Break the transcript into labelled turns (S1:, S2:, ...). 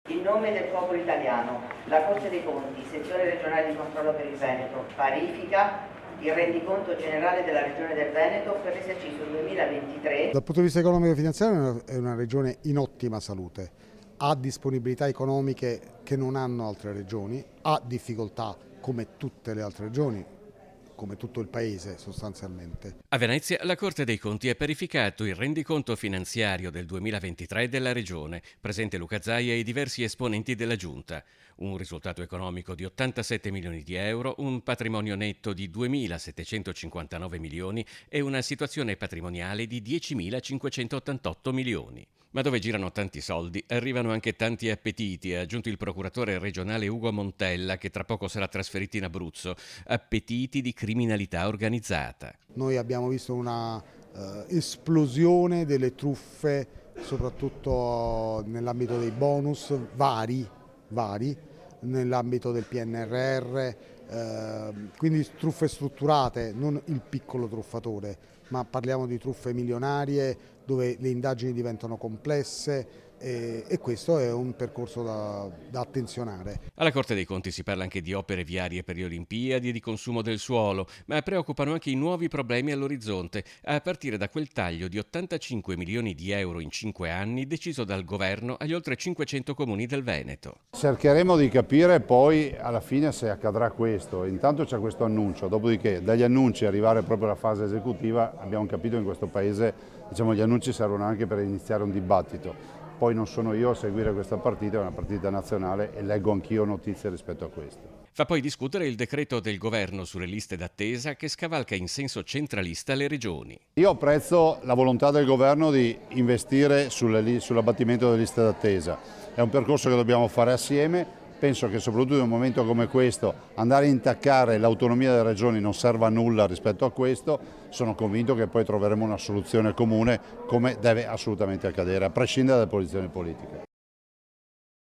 S1: In nome del popolo italiano, la Corte dei Conti, sezione regionale di controllo per il Veneto, parifica il rendiconto generale della Regione del Veneto per l'esercizio 2023.
S2: Dal punto di vista economico e finanziario è una regione in ottima salute, ha disponibilità economiche che non hanno altre regioni, ha difficoltà come tutte le altre regioni, come tutto il paese sostanzialmente.
S3: A Venezia la Corte dei Conti ha parificato il rendiconto finanziario del 2023 della Regione, presente Luca Zaia e diversi esponenti della Giunta. Un risultato economico di 87 milioni di euro, un patrimonio netto di 2.759 milioni e una situazione patrimoniale di 10.588 milioni. Ma dove girano tanti soldi, arrivano anche tanti appetiti, ha aggiunto il procuratore regionale Ugo Montella, che tra poco sarà trasferito in Abruzzo. Appetiti di criminalità organizzata.
S2: Noi abbiamo visto una esplosione delle truffe, soprattutto nell'ambito dei bonus vari, nell'ambito del PNRR, quindi truffe strutturate, non il piccolo truffatore, ma parliamo di truffe milionarie dove le indagini diventano complesse e questo è un percorso da attenzionare.
S3: Alla Corte dei Conti si parla anche di opere viarie per le Olimpiadi e di consumo del suolo, ma preoccupano anche i nuovi problemi all'orizzonte, a partire da quel taglio di 85 milioni di euro in 5 anni deciso dal governo agli oltre 500 comuni del Veneto.
S4: Cercheremo di capire poi alla fine se accadrà questo. Intanto c'è questo annuncio, dopodiché dagli annunci arrivare proprio alla fase esecutiva abbiamo capito che in questo paese gli annunci servono anche per iniziare un dibattito. Poi non sono io a seguire questa partita, è una partita nazionale e leggo anch'io notizie rispetto a questo.
S3: Fa poi discutere il decreto del governo sulle liste d'attesa che scavalca in senso centralista le regioni.
S4: Io apprezzo la volontà del governo di investire sull'abbattimento delle liste d'attesa. È un percorso che dobbiamo fare assieme. Penso che soprattutto in un momento come questo andare a intaccare l'autonomia delle regioni non serva a nulla rispetto a questo. Sono convinto che poi troveremo una soluzione comune come deve assolutamente accadere, a prescindere dalle posizioni politiche.